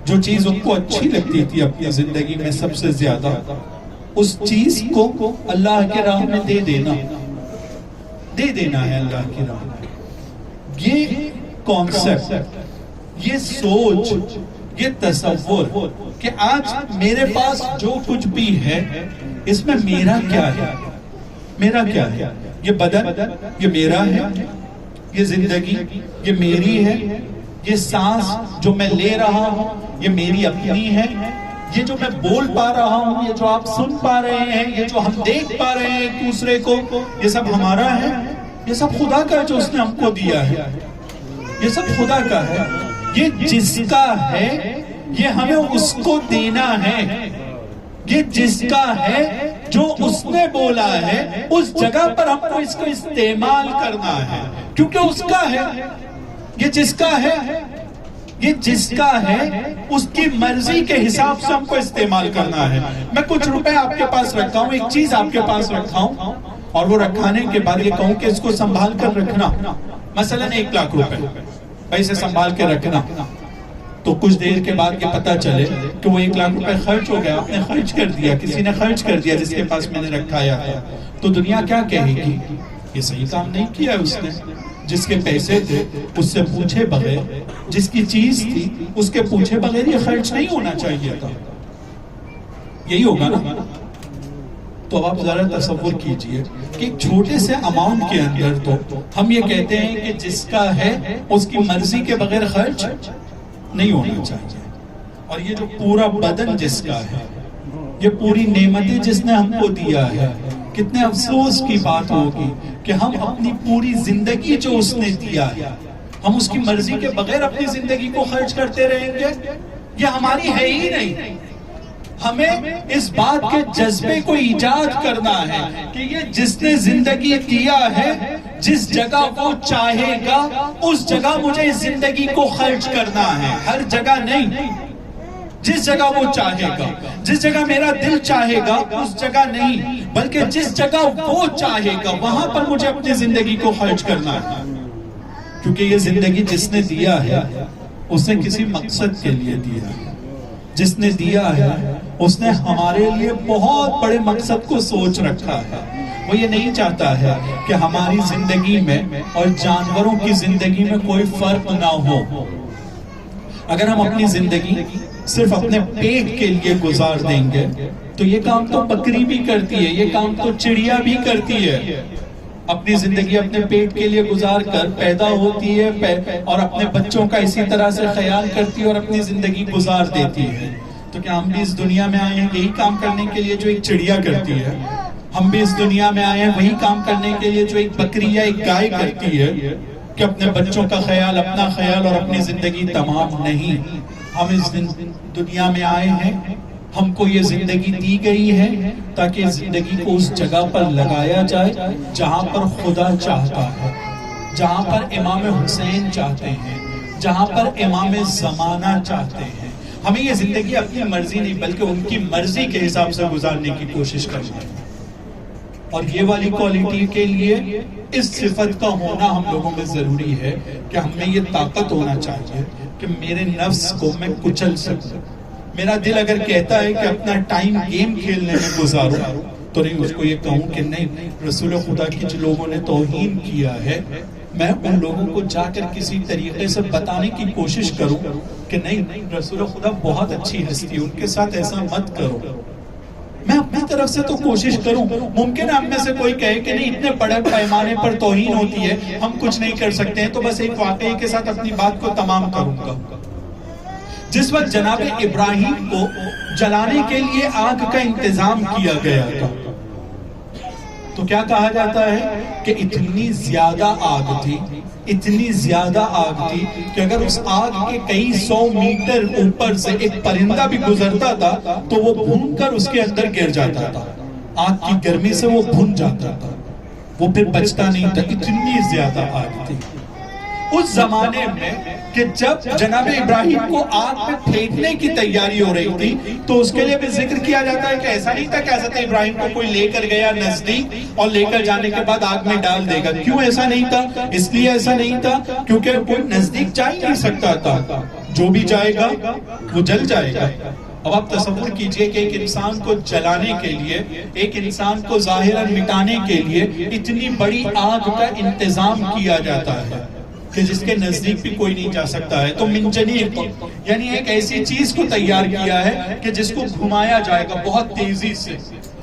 جو چیز ان کو اچھی لگتی تھی اپنی زندگی میں سب سے زیادہ، اس چیز کو اللہ کے راہ میں دے دینا ہے اللہ کی راہ میں۔ یہ کانسیپٹ، یہ سوچ، یہ تصور کہ آج میرے پاس جو کچھ بھی ہے اس میں میرا کیا ہے، میرا کیا ہے، یہ بدن یہ میرا ہے، یہ زندگی یہ میری ہے، یہ سانس جو میں لے رہا ہوں یہ میری اپنی ہے، یہ جو میں بول پا رہا ہوں، یہ جو آپ سن پا رہے ہیں، یہ جو ہم دیکھ پا رہے ہیں ایک دوسرے کو، یہ سب ہمارا ہے، یہ سب خدا کا جو اس نے ہم کو دیا ہے، یہ سب خدا کا ہے۔ یہ جس کا ہے یہ ہمیں اس کو دینا ہے، یہ جس کا ہے جو اس نے بولا ہے اس جگہ پر ہم کو اس کو استعمال کرنا ہے، کیونکہ اس کا ہے۔ یہ جس کا ہے، یہ جس کا ہے اس کی مرضی کے حساب سے ہم کو استعمال کرنا ہے۔ میں کچھ روپے آپ کے پاس رکھا ہوں، ایک چیز آپ کے پاس رکھا ہوں، اور وہ رکھانے کے بعد یہ کہوں کہ اس کو سنبھال کر رکھنا، مثلا 1 لاکھ روپے پیسے سنبھال کے رکھنا، تو کچھ دیر کے بعد یہ پتا چلے کہ وہ 1 لاکھ روپے خرچ ہو گیا، آپ نے خرچ کر دیا، کسی نے خرچ کر دیا جس کے پاس میں نے رکھایا تھا، تو دنیا کیا کہے گی؟ یہ صحیح کام نہیں کیا اس نے، جس کے پیسے تھے اس سے پوچھے بغیر، جس کی چیز تھی اس کے پوچھے بغیر یہ خرچ نہیں ہونا چاہیے تھا، یہی ہوگا نا؟ تو اب آپ ذرا تصور کیجئے کہ ایک چھوٹے سے اماؤنٹ کے اندر تو ہم یہ کہتے ہیں کہ جس کا ہے اس کی مرضی کے بغیر خرچ نہیں ہونا چاہیے، اور یہ جو پورا بدن جس کا ہے، یہ پوری نعمتیں جس نے ہم کو دیا ہے، کتنے افسوس کی بات ہوگی کہ ہم اپنی پوری زندگی جو اس نے دیا ہے ہم اس کی مرضی کے بغیر اپنی زندگی کو خرچ کرتے رہیں گے، یہ ہماری ہے ہی نہیں۔ ہمیں اس بات کے جذبے کو ایجاد کرنا ہے کہ یہ جس نے زندگی دیا ہے، جس جگہ وہ چاہے گا اس جگہ مجھے اس زندگی کو خرچ کرنا ہے، ہر جگہ نہیں۔ جس جگہ وہ چاہے گا، جس جگہ میرا دل چاہے گا اس جگہ نہیں، بلکہ جس جگہ وہ چاہے گا وہاں پر مجھے اپنی زندگی کو خرچ کرنا ہے، کیونکہ یہ زندگی جس نے دیا ہے اس نے کسی مقصد کے لیے دیا ہے، جس نے دیا ہے اس نے ہمارے لیے بہت بڑے مقصد کو سوچ رکھا ہے۔ وہ یہ نہیں چاہتا ہے کہ ہماری زندگی میں اور جانوروں کی زندگی میں کوئی فرق نہ ہو۔ اگر ہم اپنی زندگی صرف اپنے پیٹ کے لیے گزار دیں گے تو یہ کام تو بکری بھی کرتی ہے، یہ کام تو چڑیا بھی کرتی ہے، اپنی زندگی اپنے پیٹ کے لیے گزار کر پیدا ہوتی ہے اور اپنے بچوں کا اسی طرح سے خیال کرتی ہے اور اپنی زندگی گزار دیتی ہے۔ تو کیا ہم بھی اس دنیا میں آئے ہیں یہی کام کرنے کے لیے جو ایک چڑیا کرتی ہے؟ ہم بھی اس دنیا میں آئے ہیں وہی کام کرنے کے لیے جو ایک بکری یا ایک گائے کرتی ہے کہ اپنے بچوں کا خیال، اپنا خیال اور اپنی زندگی تمام نہیں۔ ہم اس دنیا میں آئے ہیں، ہم کو یہ زندگی دی گئی ہے تاکہ زندگی کو اس جگہ پر لگایا جائے جہاں پر خدا چاہتا ہے، جہاں پر امام حسین چاہتے ہیں، جہاں پر امام زمانہ چاہتے ہیں۔ ہمیں یہ زندگی اپنی مرضی نہیں بلکہ ان کی مرضی کے حساب سے گزارنے کی کوشش کرنا ہے، اور یہ والی کوالٹی کے لیے اس صفت کا ہونا ہم لوگوں میں ضروری ہے کہ ہم میں یہ طاقت ہونا چاہیے کہ میرے نفس کو میں کچل سکوں۔ میرا دل اگر کہتا ہے کہ اپنا ٹائم گیم کھیلنے میں گزاروں تو نہیں اس کو یہ کہوں کہ نہیں، رسول خدا کی جو لوگوں نے توہین کیا ہے میں ان لوگوں کو جا کر کسی طریقے سے بتانے کی کوشش کروں کہ نہیں، رسول خدا بہت اچھی ہستی ہے، ان کے ساتھ ایسا مت کرو۔ میں اپنی طرف سے تو کوشش کروں۔ ممکن ہے ہم میں سے کوئی کہے کہ نہیں، اتنے بڑے پیمانے پر توہین ہوتی ہے، ہم کچھ نہیں کر سکتے ہیں، تو بس ایک واقعے کے ساتھ اپنی بات کو تمام کروں گا۔ جس وقت جناب ابراہیم کو جلانے کے لیے آگ کا انتظام کیا گیا تھا تو کیا کہا جاتا ہے کہ اتنی زیادہ آگ تھی، اتنی زیادہ آگ تھی کہ اگر اس آگ کے کئی 100 میٹر اوپر سے ایک پرندہ بھی گزرتا تھا تو وہ بھون کر اس کے اندر گر جاتا تھا، آگ کی گرمی سے وہ بھون جاتا تھا، وہ پھر بچتا نہیں تھا، اتنی زیادہ آگ تھی۔ اس زمانے میں کہ جب جناب ابراہیم کو آگ میں پھینکنے کی تیاری ہو رہی تھی تو اس کے لیے بھی ذکر کیا جاتا ہے کہ ایسا نہیں تھا کہ حضرت ابراہیم کو کوئی لے کر گیا نزدیک اور لے کر جانے کے بعد آگ میں ڈال دے گا۔ کیوں ایسا نہیں تھا؟ اس لیے ایسا نہیں تھا کیونکہ کوئی نزدیک جا ہی نہیں سکتا تھا، جو بھی جائے گا وہ جل جائے گا۔ اب آپ تصور کیجئے کہ ایک انسان کو جلانے کے لیے، ایک انسان کو ظاہراً مٹانے کے لیے اتنی بڑی آگ کا انتظام کیا جاتا ہے کہ جس کے نزدیک بھی کوئی نہیں جا سکتا ہے۔ تو منجنیق یعنی ایک ایسی چیز کو تیار کیا ہے کہ جس کو گھمایا جائے گا بہت تیزی سے،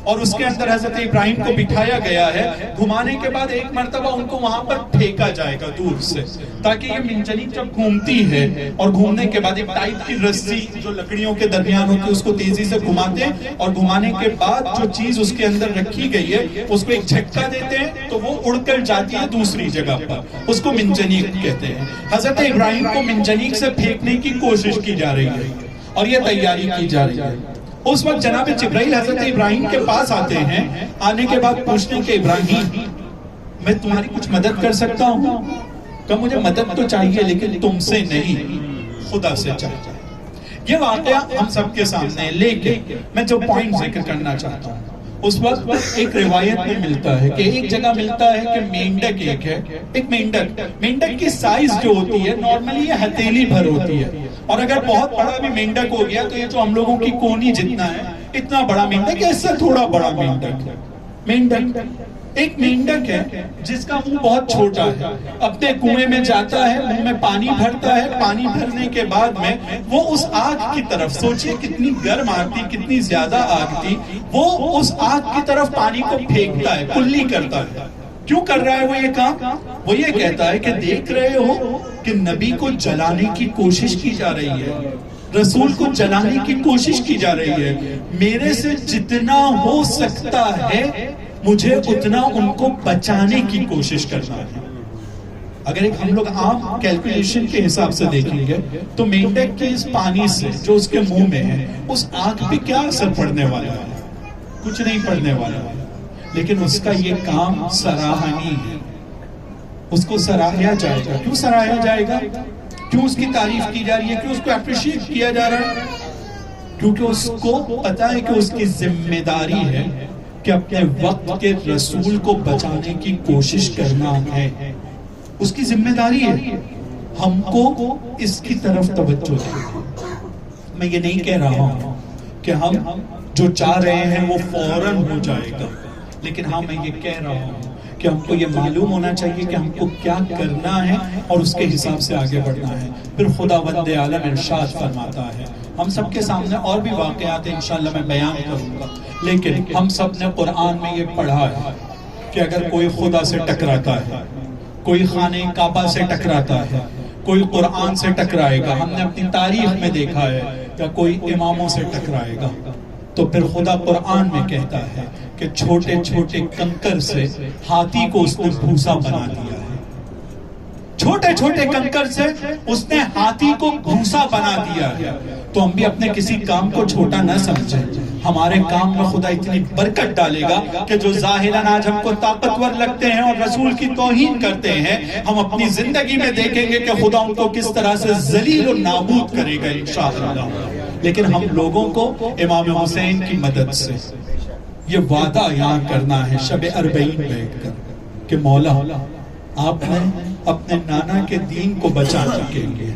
اور اس کے اندر حضرت ابراہیم کو بٹھایا گیا ہے۔ گھمانے کے بعد ایک مرتبہ ان کو وہاں پر پھینکا جائے گا دور سے، تاکہ یہ منجنیق جب گھومتی ہے اور گھومنے کے بعد ایک ٹائپ کی رسی جو لکڑیوں کے درمیان ہوتی ہے اس کو تیزی سے گھماتے ہیں، اور گھمانے کے بعد جو چیز اس کے اندر رکھی گئی ہے اس کو ایک جھٹکا دیتے ہیں تو وہ اڑ کر جاتی ہے دوسری جگہ پر، اس کو منجنیق کہتے ہیں۔ حضرت ابراہیم کو منجنیق سے پھینکنے کی کوشش کی جا رہی ہے اور یہ تیاری کی جا رہی ہے۔ اس وقت جناب جبرائیل حضرت ابراہیم کے پاس آتے ہیں، آنے کے بعد پوچھتے ہیں کہ ابراہیم میں تمہاری کچھ مدد کر سکتا ہوں؟ کہ مجھے مدد تو چاہیے لیکن تم سے نہیں، خدا سے چاہیے۔ یہ واقعہ ہم سب کے سامنے ہے، لیکن میں جو پوائنٹ ذکر کرنا چاہتا ہوں، اس وقت ایک روایت میں ملتا ہے کہ ایک جگہ ملتا ہے کہ مینڈک ایک ہے، ایک مینڈک کی سائز جو ہوتی ہے نارملی یہ ہتھیلی بھر ہوتی ہے، اور اگر بہت بڑا بھی مینڈک ہو گیا تو یہ جو ہم لوگوں کی کونی جتنا ہے اتنا بڑا مینڈک، اس سے تھوڑا بڑا مینڈک ایک مینڈک ہے جس کا منہ بہت چھوٹا ہے، اپنے کنویں میں جاتا ہے، منہ میں پانی بھرتا ہے، پانی بھرنے کے بعد میں وہ اس آگ کی طرف، سوچئے کتنی گرم آگ تھی، کتنی زیادہ آگ تھی، وہ اس آگ کی طرف پانی کو پھینکتا ہے، کلی کرتا ہے۔ کیوں کر رہا ہے وہ یہ کام؟ وہ یہ کہتا ہے کہ دیکھ رہے ہو کہ نبی کو جلانے کی کوشش کی جا رہی ہے، رسول کو جلانے کی کوشش کی جا رہی ہے، میرے سے جتنا ہو سکتا ہے مجھے اتنا ان کو بچانے کی کوشش کرنا ہے۔ اگر ایک ہم لوگ عام کیلکولیشن کے حساب سے دیکھیں گے تو مینڈک کے اس پانی سے جو اس کے منہ میں ہے اس آگ پہ کیا اثر پڑنے والا ہے؟ کچھ نہیں پڑنے والا ہے، لیکن اس کا یہ کام سراہنی ہے، اس کو سراہیا جائے گا۔ کیوں سراہیا جائے گا؟ کیوں اس کی تعریف کی جا رہی ہے؟ کیوں اس کو اپریشیٹ کیا جا رہا ہے؟ کیونکہ اس کو پتا ہے کہ اس کی ذمہ داری ہے کہ اپنے وقت کے رسول کو بچانے کی کوشش کرنا ہے. اس کی ذمہ داری ہے. ہم کو اس کی طرف توجہ دیں. میں یہ نہیں کہہ رہا ہوں کہ ہم جو چاہ رہے ہیں وہ فوراً ہو جائے گا، لیکن ہاں میں یہ کہہ رہا ہوں کہ ہم کو یہ معلوم ہونا چاہیے کہ ہم کو کیا کرنا ہے اور اس کے حساب سے آگے بڑھنا ہے. پھر خداوند عالم ارشاد فرماتا ہے، ہم سب کے سامنے اور بھی واقعات انشاءاللہ میں بیان کروں گا، لیکن ہم سب نے قرآن میں یہ پڑھا ہے کہ اگر کوئی خدا سے ٹکراتا ہے، کوئی خانہ کعبہ سے ٹکراتا ہے، کوئی قرآن سے ٹکرائے گا، ہم نے اپنی تاریخ میں دیکھا ہے، یا کوئی اماموں سے ٹکرائے گا، تو پھر خدا قرآن میں کہتا ہے کہ چھوٹے چھوٹے کنکر سے ہاتھی کو اس نے بھوسا بنا دیا ہے. چھوٹے چھوٹے کنکر سے اس نے ہاتھی کو بھوسا بنا دیا ہے. تو ہم بھی اپنے کسی کام کو چھوٹا نہ سمجھیں. ہمارے کام میں خدا اتنی برکت ڈالے گا کہ جو ظاہراً آج ہم کو طاقتور لگتے ہیں اور رسول کی توہین کرتے ہیں، ہم اپنی زندگی میں دیکھیں گے کہ خدا ان کو کس طرح سے ذلیل و نابود کرے گا انشاءاللہ. لیکن ہم لوگوں کو امام حسین کی مدد سے یہ وعدہ یہاں کرنا ہے شب اربعین بیٹھ کر کہ مولا آپ نے اپنے نانا کے دین کو بچانے کے لیے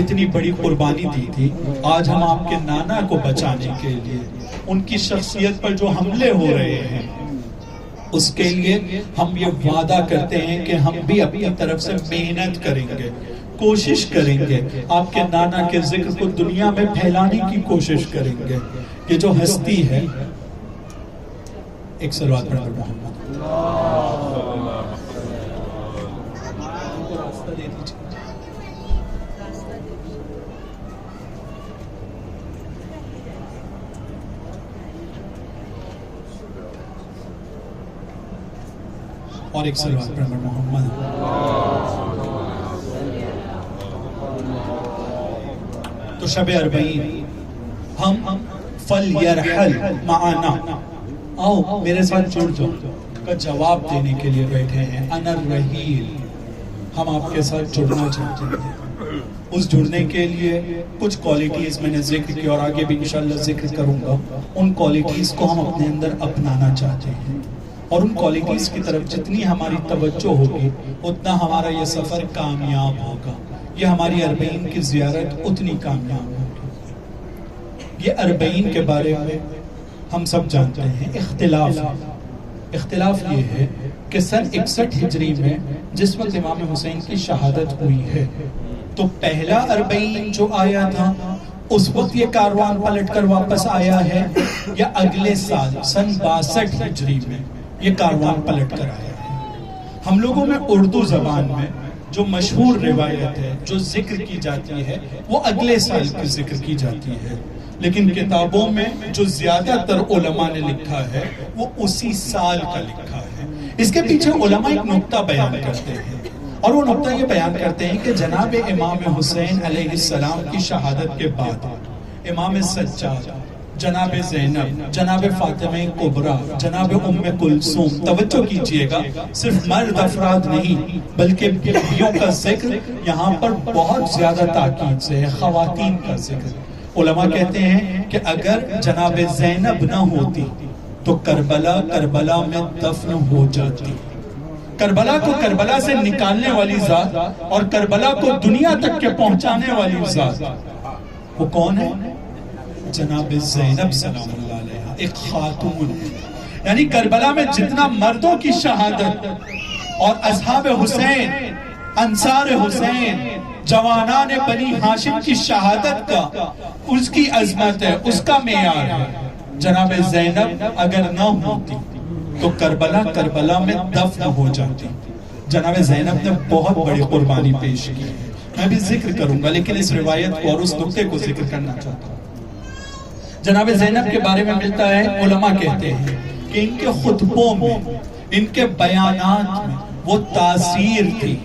اتنی بڑی قربانی دی تھی. آج ہم آپ کے نانا کو بچانے کے لیے، ان کی شخصیت پر جو حملے ہو رہے ہیں، اس کے لیے ہم یہ وعدہ کرتے ہیں کہ ہم بھی اپنی طرف سے محنت کریں گے، کوشش کریں گے، آپ کے نانا کے ذکر کو دنیا میں پھیلانے کی کوشش کریں گے. یہ جو ہستی ہے، ایک صلوات پڑھ کر محمد اور ایک صلوات پڑھ کر محمد. تو شب اربعین ہم فلیرحل معنا، آؤ میرے ساتھ جڑ جاؤ کا جواب دینے کے لیے بیٹھے ہیں. انا الرحیل، ہم آپ کے ساتھ جڑنا چاہتے ہیں. اس جڑنے کے لیے کچھ کوالٹیز میں نے ذکر کی اور آگے بھی انشاءاللہ ذکر کروں گا. ان کوالٹیز کو ہم اپنے اندر اپنانا چاہتے ہیں، اور ان کوالٹیز کی طرف جتنی ہماری توجہ ہوگی اتنا ہمارا یہ سفر کامیاب ہوگا. یہ ہماری اربعین کی زیارت اتنی کامیاب ہوگی. یہ اربعین کے بارے میں ہم سب جانتے ہیں اختلاف یہ ہے کہ سن 61 ہجری میں جس وقت امام حسین کی شہادت ہوئی ہے، تو پہلا اربعین جو آیا تھا اس وقت یہ کاروان پلٹ کر واپس آیا ہے، یا اگلے سال سن 62 ہجری میں یہ کاروان پلٹ کر آیا ہے. ہم لوگوں میں اردو زبان میں جو مشہور روایت ہے، جو ذکر کی جاتی ہے، وہ اگلے سال کی ذکر کی جاتی ہے، لیکن کتابوں میں جو زیادہ تر علماء نے لکھا ہے وہ اسی سال کا لکھا ہے. اس کے پیچھے علماء ایک نقطہ بیان کرتے ہیں، اور وہ نقطہ یہ بیان کرتے ہیں کہ جناب امام حسین علیہ السلام کی شہادت کے بعد امام سجاد، جناب زینب، جناب فاطمہ کبریٰ، جناب ام کلثوم، توجہ کیجئے گا، صرف مرد افراد نہیں بلکہ بیویوں کا ذکر یہاں پر بہت زیادہ تاکید سے ہے، خواتین کا ذکر. علماء کہتے ہیں کہ اگر جناب زینب نہ ہوتی تو کربلا میں دفن ہو جاتی. کربلا کو کربلا سے نکالنے والی ذات اور کربلا کو دنیا تک کے پہنچانے والی ذات وہ کون ہے؟ جناب زینب سلام اللہ علیہا، ایک خاتون ہے. یعنی کربلا میں جتنا مردوں کی شہادت اور اصحاب حسین، انصار حسین، جوانان بنی ہاشم کی شہادت کا اس کی عظمت ہے، اس کا معیار ہے. جناب زینب اگر نہ ہوتی تو کربلا میں دفن ہو جاتی. جناب زینب نے بہت بڑی قربانی پیش کی ہے، میں بھی ذکر کروں گا، لیکن اس روایت کو اور اس نقطے کو ذکر کرنا چاہتا ہوں. جناب زینب کے بارے میں ملتا ہے، علماء کہتے ہیں کہ ان کے خطبوں میں، ان کے بیانات میں وہ تاثیر تھی،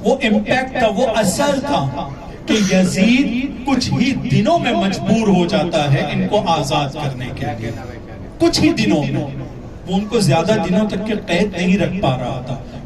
وہ امپیکٹ تھا، وہ اثر تھا کہ یزید کچھ ہی دنوں میں مجبور ہو جاتا ہے ان کو آزاد کرنے کے لیے. کچھ ہی دنوں میں، وہ ان کو زیادہ دنوں تک کے قید نہیں رکھ پا رہا تھا،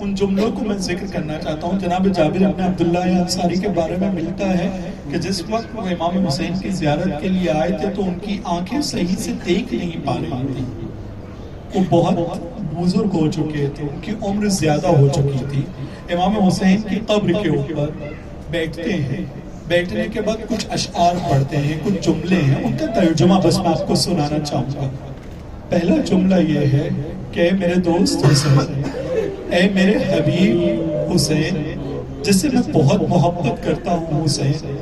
ان جملوں کو میں ذکر کرنا چاہتا ہوں. جناب جابر بن عبداللہ انصاری کے بارے میں ملتا ہے کہ جس وقت وہ امام حسین کی زیارت کے لیے آئے تھے تو ان کی آنکھیں صحیح سے دیکھ نہیں پا رہی تھی. وہ بہت بزرگ ہو چکے تھے, ان کی عمر زیادہ ہو چکی تھی. امام حسین کی قبر کے اوپر بیٹھتے ہیں, بیٹھنے کے بعد کچھ اشعار پڑھتے ہیں, کچھ جملے ہیں, ان کا ترجمہ بس میں آپ کو سنانا چاہوں گا. پہلا جملہ یہ ہے کہ اے میرے دوست حسین, اے میرے حبیب حسین, جس سے میں بہت محبت کرتا ہوں حسین,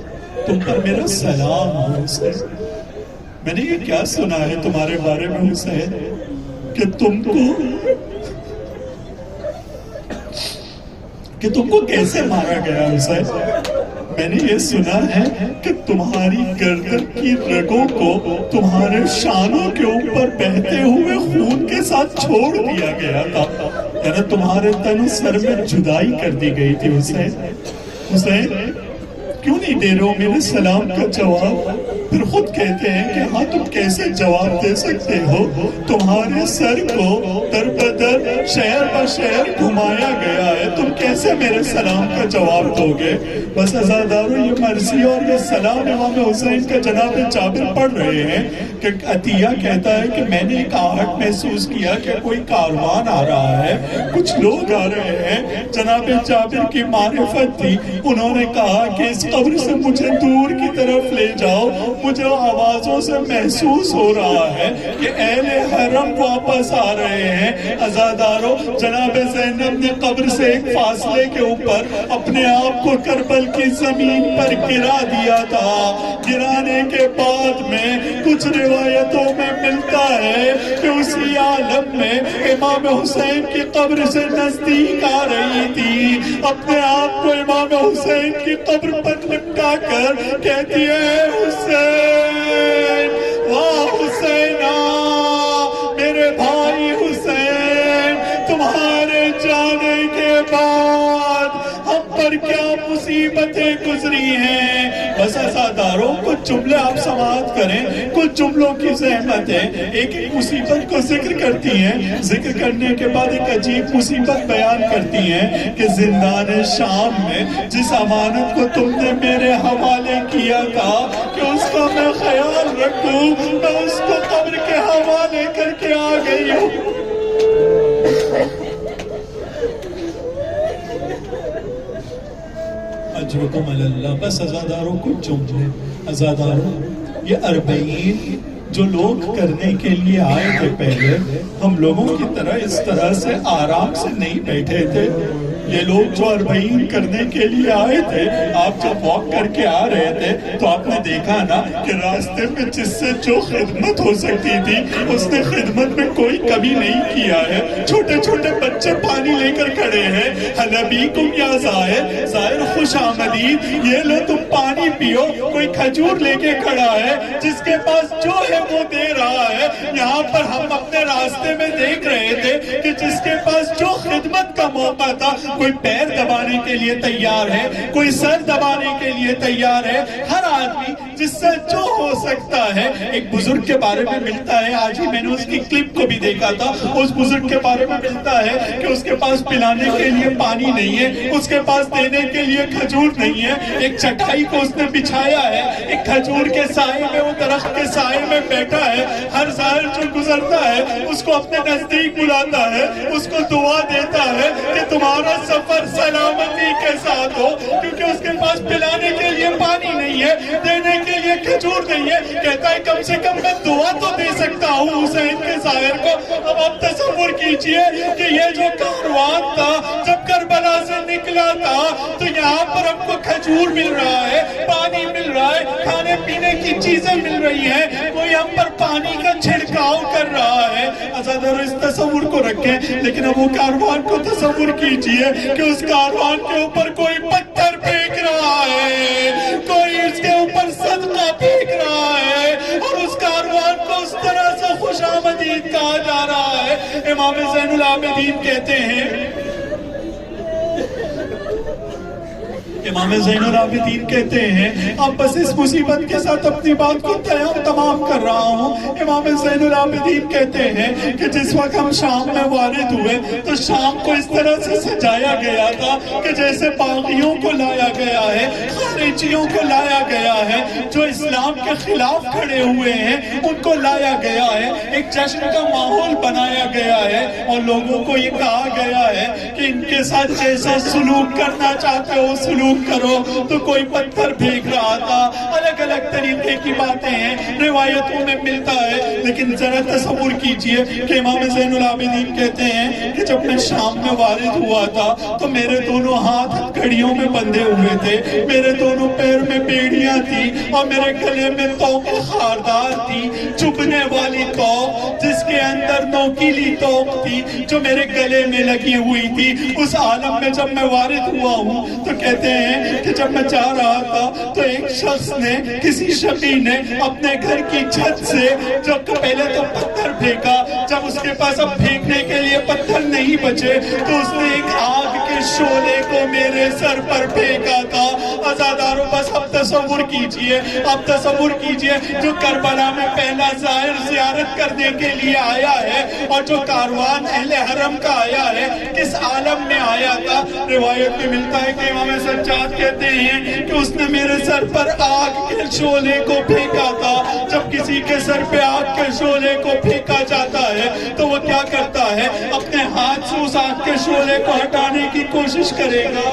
تم پر میرا سلام ہو حسین. میں نے یہ کیا سنا ہے تمہارے بارے میں حسین کہ تم کو کیسے مارا گیا حسین. میں نے یہ سنا ہے کہ تمہاری گردن کی رگوں کو تمہارے شانوں کے اوپر بہتے ہوئے خون کے ساتھ چھوڑ دیا گیا تھا, یعنی تمہارے تن و سر میں جدائی کر دی گئی تھی. حسین حسین کیوں نہیں دے رہے ہو میرے سلام کا جواب؟ پھر خود کہتے ہیں کہ ہاں تم کیسے جواب دے سکتے ہو, تمہارے سر کو در بدر شہر بہ شہر گھمایا گیا ہے, تم کیسے میرے سلام کا جواب دو گے؟ بس عزادارو یہ مرثی اور یہ سلام امام حسین کا جناب جابر پڑھ رہے ہیں کہ عطیہ کہتا ہے کہ میں نے ایک آہٹ محسوس کیا کہ کوئی کاروان آ رہا ہے, کچھ لوگ آ رہے ہیں. جناب جابر کی معرفت تھی, انہوں نے کہا کہ اس قبر سے مجھے دور کی طرف لے جاؤ, مجھے آوازوں سے محسوس ہو رہا ہے کہ اہل حرم واپس آ رہے ہیں. عزادارو جناب زینب نے قبر سے ایک فاصلے کے اوپر اپنے آپ کو کربل کی زمین پر گرا دیا تھا. گرانے کے بعد میں کچھ روایتوں میں ملتا ہے کہ اسی عالم میں امام حسین کی قبر سے نزدیک آ رہی تھی, اپنے آپ کو امام حسین کی قبر پر لپٹا کر کہتی ہے حسین, واہ حسینہ, میرے بھائی حسین, تمہارے جانے کے بعد ہم پر کیا مصیبتیں گزری ہیں. بس عزاداروں کچھ جملے آپ سماعت کریں, کچھ جملوں کی زحمت ہے, ایک ایک مصیبت کو ذکر کرتی ہیں, ذکر کرنے کے بعد ایک عجیب مصیبت بیان کرتی ہیں کہ زندان شام میں جس امانت کو تم نے میرے حوالے کیا تھا کہ اس کا میں خیال رکھوں, میں اس کو قبر کے حوالے کر کے آ گئی ہوں. اجرکم اللہ. بس عزاداروں کو جملے, عزاداروں یہ 40 جو لوگ کرنے کے لیے آئے تھے پہلے, ہم لوگوں کی طرح سے آرام سے نہیں بیٹھے تھے. یہ لوگ جو 40 کرنے کے لیے آئے تھے, آپ جب واک کر کے آ رہے تھے تو آپ نے دیکھا نا کہ راستے میں جس سے جو خدمت ہو سکتی تھی اس نے خدمت میں کوئی کمی نہیں کیا ہے. چھوٹے چھوٹے بچے پانی لے کر کھڑے ہیں, حلبیکم یا زائر, زائر خوش آمدید, یہ لو تم پانی پیو. کوئی کھجور لے کے کھڑا ہے, جس کے پاس جو ہے وہ دے رہا ہے. یہاں پر ہم اپنے راستے میں دیکھ رہے تھے کہ جس کے پاس جو خدمت کا موقع تھا, کوئی پیر دبانے کے لیے تیار ہے, کوئی سر دبانے کے لیے تیار ہے, ہر آدمی جس سے جو ہو سکتا ہے. ایک بزرگ کے بارے میں ملتا ہے, آج ہی میں نے اس کی کلپ کو بھی دیکھا تھا, اس بزرگ کے بارے میں ملتا ہے کہ اس کے پاس پلانے کے لیے پانی نہیں ہے, اس کے پاس دینے کے لیے کھجور نہیں ہے. ایک چٹائی کو اس نے بچھایا ہے, ایک کھجور کے سائے میں, وہ درخت کے سائے میں بیٹھا ہے. ہر زائر جو گزرتا ہے اس کو اپنے نزدیک بلاتا ہے, اس کو دعا دیتا ہے کہ تمہارا سفر سلامتی کے ساتھ ہو, کیونکہ اس کے پاس پلانے کے لیے پانی نہیں ہے, دینے کے لیے کھجور نہیں ہے. کہتا ہے کم سے کم میں دعا تو دے سکتا ہوں حسین کے ظاہر کو. اب آپ تصور کیجئے کہ یہ جو کاروان تھا جب کربلا سے نکلا تھا تو یہاں پر ہم کو کھجور مل رہا ہے, پانی مل رہا ہے, کھانے پینے کی چیزیں مل رہی ہیں, کوئی ہم پر پانی کا چھڑکاؤ کر رہا ہے. عزادارو اس تصور کو رکھیں, لیکن اب وہ کاروان کو تصور کیجئے کہ اس کاروان کے اوپر کوئی پتھر پھینک رہا ہے, کوئی اس کے اوپر صدقہ پھینک رہا ہے, اور اس کاروان کو اس طرح سے خوش آمدید کہا جا رہا ہے. امام زین العابدین کہتے ہیں امام زین العابدین کہتے ہیں اب بس اس مصیبت کے ساتھ اپنی بات کو تمام کر رہا ہوں. امام زین العابدین کہتے ہیں کہ جس وقت ہم شام میں وارد ہوئے تو شام کو اس طرح سے سجایا گیا تھا کہ جیسے باغیوں کو لایا گیا ہے, خارجیوں کو لایا گیا ہے, جو اسلام کے خلاف کھڑے ہوئے ہیں ان کو لایا گیا ہے. ایک جشن کا ماحول بنایا گیا ہے اور لوگوں کو یہ کہا گیا ہے کہ ان کے ساتھ جیسا سلوک کرنا چاہتے ہو سلوک کرو. تو کوئی پتھر پھینک رہا تھا, الگ الگ طریقے کی باتیں ہیں, روایتوں میں ملتا ہے. لیکن ذرا تصور کیجئے کہ امام زین العابدین کہتے ہیں کہ جب میں شام میں وارد ہوا تھا تو میرے دونوں ہاتھ ہتھکڑیوں میں بندھے ہوئے تھے, میرے دونوں پیر میں بیڑیاں تھی اور میرے گلے میں توق خاردار تھی, چبھنے والی توق جس کے اندر نوکیلی توق تھی جو میرے گلے میں لگی ہوئی تھی. اس عالم میں جب میں وارد ہوا ہوں تو کہتے ہیں کہ جب میں جا رہا تھا تو ایک شخص نے, کسی شقی نے اپنے گھر کی چھت سے جب پہلے تو پتھر پھینکا, جب اس کے پاس اب پھینکنے کے لیے پتھر نہیں بچے تو اس نے ایک آگ کے شعلے کو میرے سر پر پھینکا تھا. عزادارو بس اب تصور کیجئے جو کربلا میں پہلا ظاہر زیارت کرنے کے لیے آیا ہے اور جو کاروان اہل حرم کا آیا ہے کس عالم میں آیا تھا. روایت میں ملتا ہے کہ امام سجاد کہتے ہیں کہ اس نے میرے سر پر آگ کے شعلے کو پھینکا تھا. جب کسی کے سر پہ آگ کے شعلے کو پھینکا جاتا ہے تو وہ کیا کرتا ہے, اپنے ہاتھ سے اس آگ کے شعلے کو ہٹانے کی کوشش کرے گا.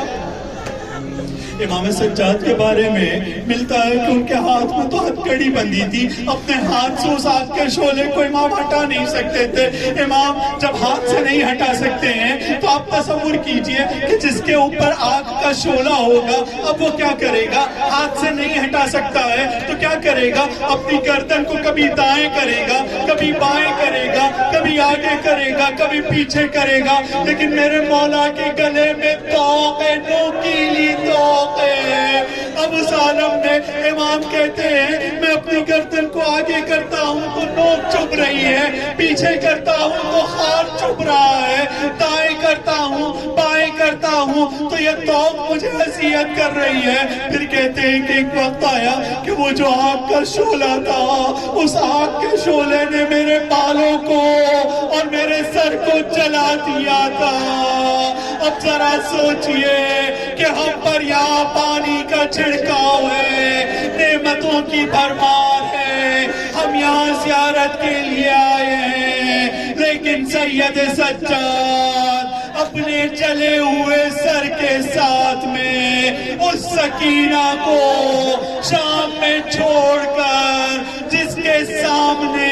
امام سجاد کے بارے میں ملتا ہے کہ ان کے ہاتھ میں تو ہتھکڑی بندھی تھی, اپنے ہاتھ سے اس آگ کے شعلے کو امام ہٹا نہیں سکتے تھے. امام جب ہاتھ سے نہیں ہٹا سکتے ہیں تو آپ تصور کیجئے کہ جس کے اوپر آگ کا شعلہ ہوگا اب وہ کیا کرے گا, ہاتھ سے نہیں ہٹا سکتا ہے تو کیا کرے گا, اپنی گردن کو کبھی دائیں کرے گا, کبھی بائیں کرے گا, کبھی آگے کرے گا, کبھی پیچھے کرے گا. لیکن میرے مولا کے گلے میں توق ہے, نوکیلی توق ہے. اب اس عالم میں امام کہتے ہیں میں اپنی گردن کو آگے کرتا ہوں تو نوک چبھ رہی ہے, پیچھے کرتا ہوں تو خار چبھ رہا ہے, دائیں کرتا ہوں بائیں کرتا ہوں تو یہ توق مجھے اذیت کر رہی ہے. پھر کہتے ہیں کہ ایک وقت آیا کہ وہ جو آگ کا شعلہ تھا اس آگ کے شعلے نے میرے بالوں کو اور میرے سر کو جلا دیا تھا. اب ذرا سوچئے کہ ہم پر یہاں پانی کا چھڑکاؤ ہے, نعمتوں کی بھرمار ہے, ہم یہاں زیارت کے لیے آئے ہیں, لیکن سید سجاد اپنے جلے ہوئے سر کے ساتھ میں اس سکینہ کو شام میں چھوڑ کر جس کے سامنے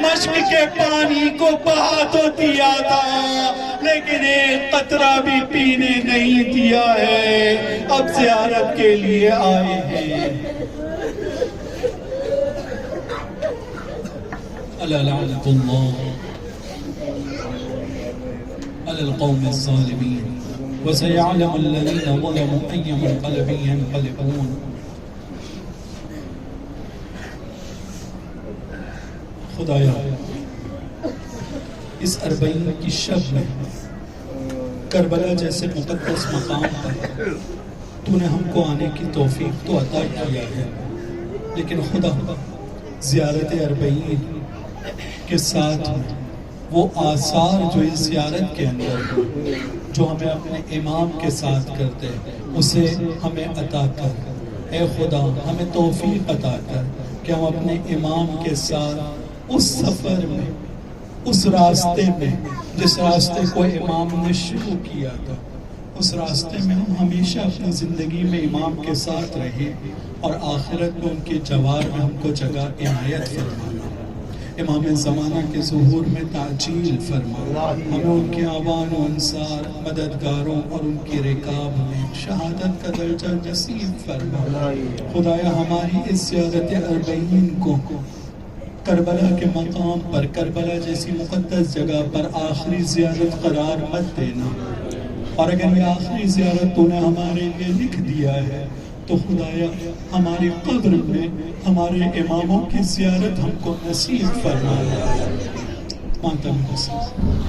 مشک کے پانی کو بہا تو دیا تھا لیکن ایک قطرہ بھی پینے نہیں دیا ہے, اب زیارت کے لیے آئے ہیں. ألا لعنة الله على القوم الظالمين وسيعلم الذين ظلموا أي منقلب ينقلبون. خدایا اس اربعین کی شب میں کربلا جیسے مقدس مقام پر تو نے ہم کو آنے کی توفیق تو عطا کیا ہے, لیکن خدا زیارت اربعین کے ساتھ میں وہ آثار جو اس زیارت کے اندر جو ہمیں اپنے امام کے ساتھ کرتے اسے ہمیں عطا کر. اے خدا ہمیں توفیق عطا کر کہ ہم اپنے امام کے ساتھ اس سفر میں, اس راستے میں جس راستے کو امام نے شروع کیا تھا, اس راستے میں ہم ہمیشہ اپنی زندگی میں امام کے ساتھ رہیں اور آخرت میں ان کے جوار میں ہم کو جگہ عنایت فرمانا. امام زمانہ کے ظہور میں تعجیل فرما, ہمیں ان کے آوان و انصار مددگاروں اور ان کی رکاب میں شہادت کا درجہ نصیب فرما. خدایا ہماری اس زیارت اربعین کو کربلا کے مقام پر, کربلا جیسی مقدس جگہ پر آخری زیارت قرار مت دینا, اور اگر یہ آخری زیارت تو نے ہمارے لیے لکھ دیا ہے تو خدایا ہماری قبر میں ہمارے اماموں کی زیارت ہم کو نصیب فرما. ماتم حسین